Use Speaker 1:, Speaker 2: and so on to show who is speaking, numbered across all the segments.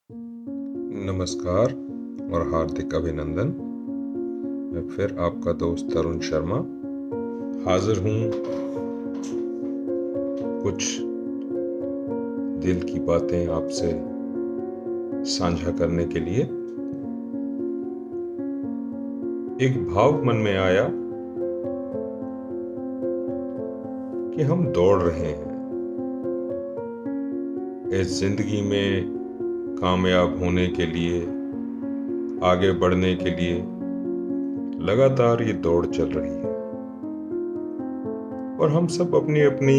Speaker 1: नमस्कार और हार्दिक अभिनंदन। मैं फिर आपका दोस्त तरुण शर्मा हाजिर हूँ कुछ दिल की बातें आपसे साझा करने के लिए। एक भाव मन में आया कि हम दौड़ रहे हैं इस जिंदगी में कामयाब होने के लिए, आगे बढ़ने के लिए लगातार ये दौड़ चल रही है और हम सब अपनी अपनी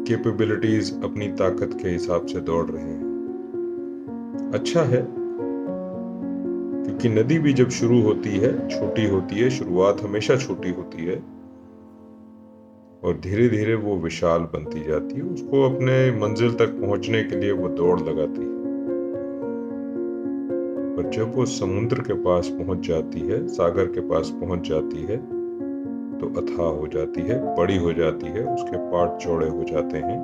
Speaker 1: कैपेबिलिटीज, अपनी ताकत के हिसाब से दौड़ रहे हैं। अच्छा है, क्योंकि नदी भी जब शुरू होती है छोटी होती है, शुरुआत हमेशा छोटी होती है और धीरे धीरे वो विशाल बनती जाती है। उसको अपने मंजिल तक पहुंचने के लिए वो दौड़ लगाती है, पर जब वो समुद्र के पास पहुंच जाती है, सागर के पास पहुंच जाती है, तो अथाह हो जाती है, बड़ी हो जाती है, उसके पाट चौड़े हो जाते हैं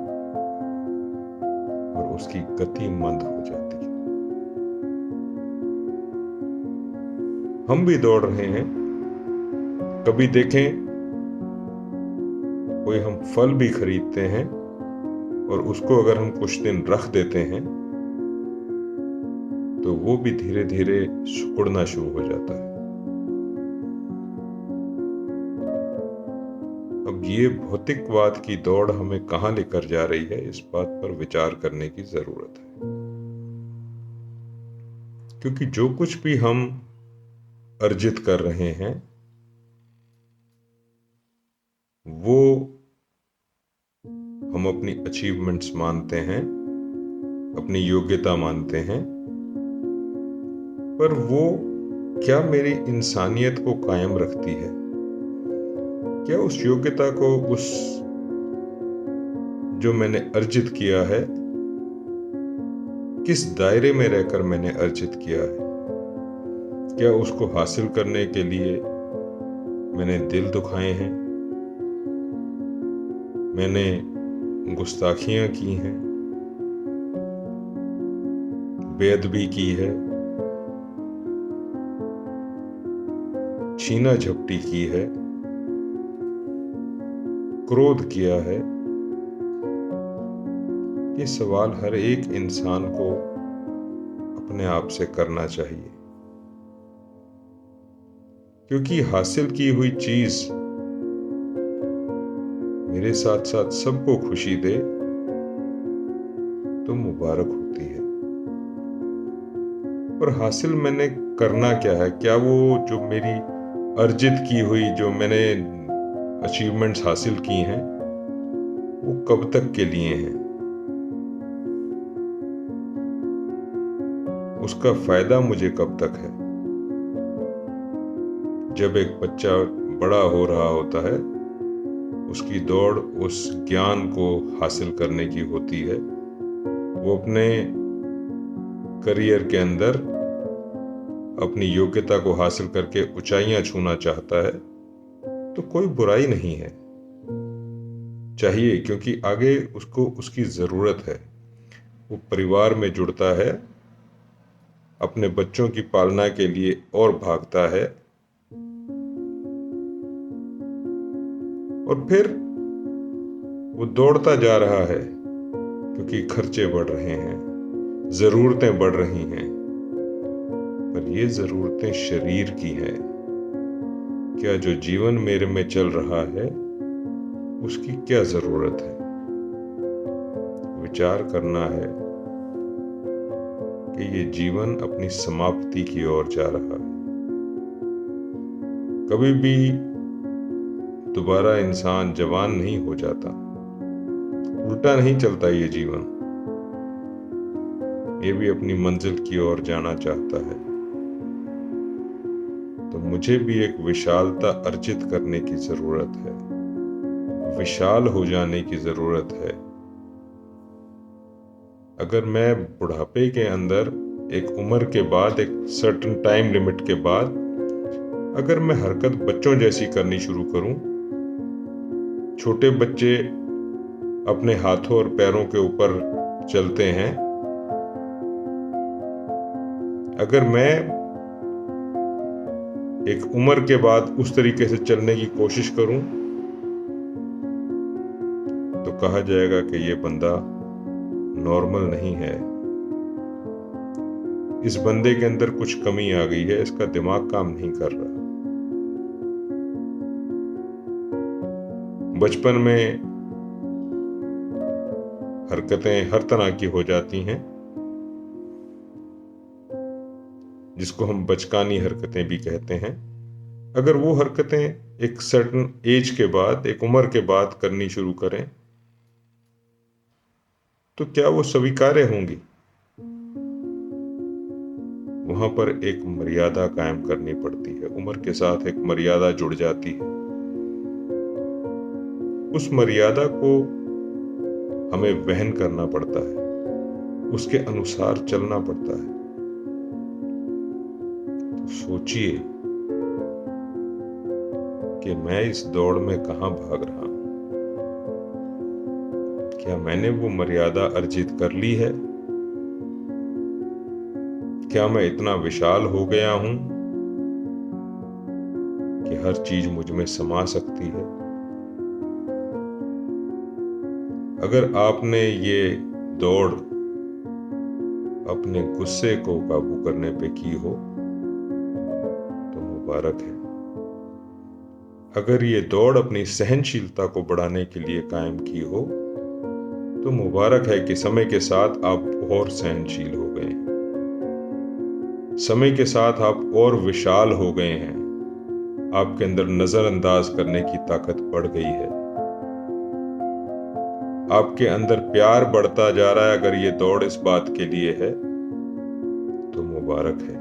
Speaker 1: और उसकी गति मंद हो जाती है। हम भी दौड़ रहे हैं। कभी देखें, कोई हम फल भी खरीदते हैं और उसको अगर हम कुछ दिन रख देते हैं तो वो भी धीरे धीरे सिकुड़ना शुरू हो जाता है। अब ये भौतिकवाद की दौड़ हमें कहाँ लेकर जा रही है, इस बात पर विचार करने की जरूरत है। क्योंकि जो कुछ भी हम अर्जित कर रहे हैं वो हम अपनी अचीवमेंट्स मानते हैं, अपनी योग्यता मानते हैं, पर वो क्या मेरी इंसानियत को कायम रखती है? क्या उस योग्यता को, उस जो मैंने अर्जित किया है, किस दायरे में रहकर मैंने अर्जित किया है? क्या उसको हासिल करने के लिए मैंने दिल दुखाए हैं, मैंने गुस्ताखियां की हैं, बेअदबी की है, छीना झपटी की है, क्रोध किया है? ये सवाल हर एक इंसान को अपने आप से करना चाहिए, क्योंकि हासिल की हुई चीज मेरे साथ साथ सबको खुशी दे तो मुबारक होती है। और हासिल मैंने करना क्या है? क्या वो जो मेरी अर्जित की हुई, जो मैंने अचीवमेंट्स हासिल की हैं, वो कब तक के लिए हैं? उसका फायदा मुझे कब तक है? जब एक बच्चा बड़ा हो रहा होता है, उसकी दौड़ उस ज्ञान को हासिल करने की होती है। वो अपने करियर के अंदर अपनी योग्यता को हासिल करके ऊंचाइयां छूना चाहता है, तो कोई बुराई नहीं है, चाहिए, क्योंकि आगे उसको उसकी जरूरत है। वो परिवार में जुड़ता है, अपने बच्चों की पालना के लिए और भागता है, और फिर वो दौड़ता जा रहा है क्योंकि खर्चे बढ़ रहे हैं, जरूरतें बढ़ रही हैं। पर ये जरूरतें शरीर की हैं। क्या जो जीवन मेरे में चल रहा है उसकी क्या जरूरत है? विचार करना है कि ये जीवन अपनी समाप्ति की ओर जा रहा है। कभी भी दोबारा इंसान जवान नहीं हो जाता, उल्टा नहीं चलता ये जीवन। ये भी अपनी मंजिल की ओर जाना चाहता है, तो मुझे भी एक विशालता अर्जित करने की जरूरत है, विशाल हो जाने की जरूरत है। अगर मैं बुढ़ापे के अंदर, एक उम्र के बाद, एक सर्टेन टाइम लिमिट के बाद, अगर मैं हरकत बच्चों जैसी करनी शुरू करूं, छोटे बच्चे अपने हाथों और पैरों के ऊपर चलते हैं, अगर मैं एक उम्र के बाद उस तरीके से चलने की कोशिश करूं तो कहा जाएगा कि ये बंदा नॉर्मल नहीं है, इस बंदे के अंदर कुछ कमी आ गई है, इसका दिमाग काम नहीं कर रहा। बचपन में हरकतें हर तरह की हो जाती हैं, जिसको हम बचकानी हरकतें भी कहते हैं। अगर वो हरकतें एक सर्टेन एज के बाद, एक उम्र के बाद करनी शुरू करें तो क्या वो स्वीकार्य होंगी? वहां पर एक मर्यादा कायम करनी पड़ती है, उम्र के साथ एक मर्यादा जुड़ जाती है। उस मर्यादा को हमें वहन करना पड़ता है, उसके अनुसार चलना पड़ता है। तो सोचिए कि मैं इस दौड़ में कहां भाग रहा हूं। क्या मैंने वो मर्यादा अर्जित कर ली है? क्या मैं इतना विशाल हो गया हूं कि हर चीज मुझ में समा सकती है? अगर आपने ये दौड़ अपने गुस्से को काबू करने पे की हो तो मुबारक है। अगर ये दौड़ अपनी सहनशीलता को बढ़ाने के लिए कायम की हो तो मुबारक है कि समय के साथ आप और सहनशील हो गए हैं, समय के साथ आप और विशाल हो गए हैं, आपके अंदर नजरअंदाज करने की ताकत बढ़ गई है, आपके अंदर प्यार बढ़ता जा रहा है। अगर ये दौड़ इस बात के लिए है तो मुबारक है।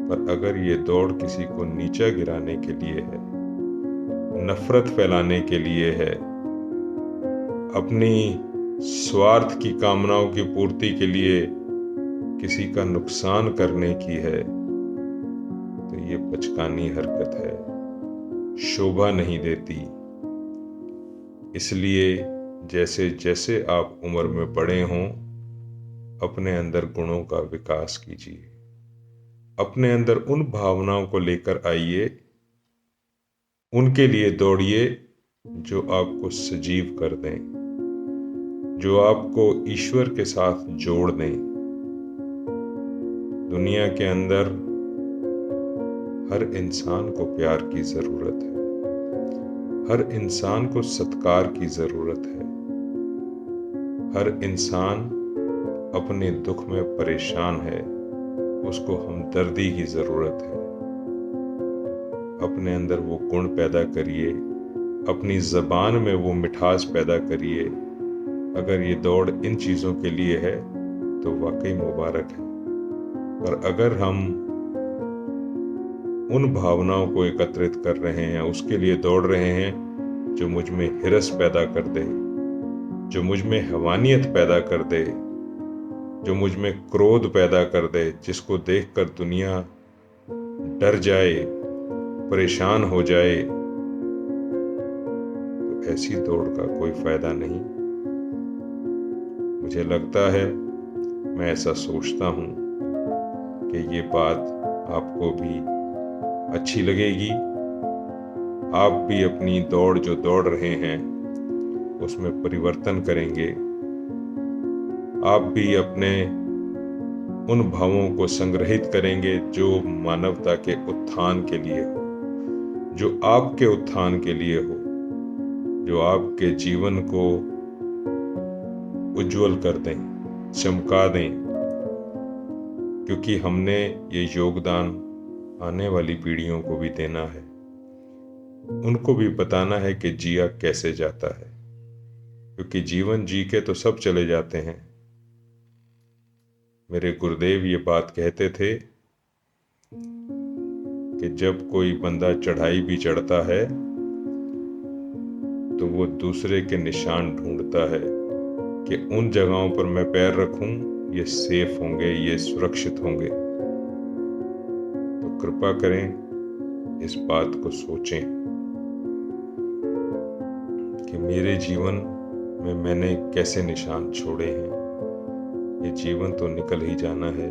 Speaker 1: पर अगर ये दौड़ किसी को नीचा गिराने के लिए है, नफरत फैलाने के लिए है, अपनी स्वार्थ की कामनाओं की पूर्ति के लिए किसी का नुकसान करने की है, तो ये बचकानी हरकत है, शोभा नहीं देती। इसलिए जैसे जैसे आप उम्र में बड़े हों, अपने अंदर गुणों का विकास कीजिए, अपने अंदर उन भावनाओं को लेकर आइए, उनके लिए दौड़िए जो आपको सजीव कर दें, जो आपको ईश्वर के साथ जोड़ दें। दुनिया के अंदर हर इंसान को प्यार की जरूरत है, हर इंसान को सत्कार की जरूरत है, हर इंसान अपने दुख में परेशान है, उसको हमदर्दी की जरूरत है। अपने अंदर वो गुण पैदा करिए, अपनी जबान में वो मिठास पैदा करिए। अगर ये दौड़ इन चीजों के लिए है तो वाकई मुबारक है। पर अगर हम उन भावनाओं को एकत्रित कर रहे हैं, उसके लिए दौड़ रहे हैं जो मुझ में हिरस पैदा कर दे, जो मुझ में हैवानियत पैदा कर दे, जो मुझ में क्रोध पैदा कर दे, जिसको देखकर दुनिया डर जाए, परेशान हो जाए, तो ऐसी दौड़ का कोई फायदा नहीं। मुझे लगता है, मैं ऐसा सोचता हूं कि ये बात आपको भी अच्छी लगेगी। आप भी अपनी दौड़ जो दौड़ रहे हैं उसमें परिवर्तन करेंगे। आप भी अपने उन भावों को संग्रहित करेंगे जो मानवता के उत्थान के लिए हो, जो आपके उत्थान के लिए हो, जो आपके जीवन को उज्जवल कर दें, चमका दें। क्योंकि हमने ये योगदान आने वाली पीढ़ियों को भी देना है, उनको भी बताना है कि जिया कैसे जाता है। क्योंकि जीवन जी के तो सब चले जाते हैं। मेरे गुरुदेव ये बात कहते थे कि जब कोई बंदा चढ़ाई भी चढ़ता है तो वो दूसरे के निशान ढूंढता है कि उन जगहों पर मैं पैर रखूं, ये सेफ होंगे, ये सुरक्षित होंगे। तो कृपा करें, इस बात को सोचें कि मेरे जीवन में मैंने कैसे निशान छोड़े हैं। ये जीवन तो निकल ही जाना है,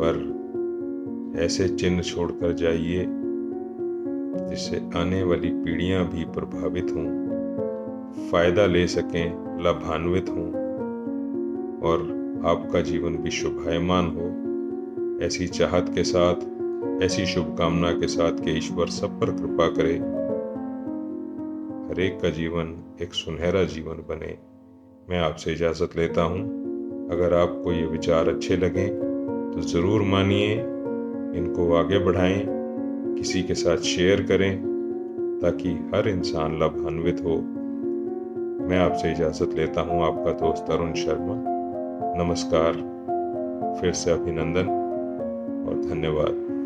Speaker 1: पर ऐसे चिन्ह छोड़कर जाइए जिससे आने वाली पीढ़ियां भी प्रभावित हों, फायदा ले सकें, लाभान्वित हों और आपका जीवन भी शोभायमान हो। ऐसी चाहत के साथ, ऐसी शुभकामना के साथ कि ईश्वर सब पर कृपा करे, हर एक का जीवन एक सुनहरा जीवन बने। मैं आपसे इजाज़त लेता हूँ। अगर आपको ये विचार अच्छे लगें तो ज़रूर मानिए, इनको आगे बढ़ाएं, किसी के साथ शेयर करें ताकि हर इंसान लाभान्वित हो। मैं आपसे इजाज़त लेता हूँ, आपका दोस्त अरुण शर्मा। नमस्कार, फिर से अभिनंदन और धन्यवाद।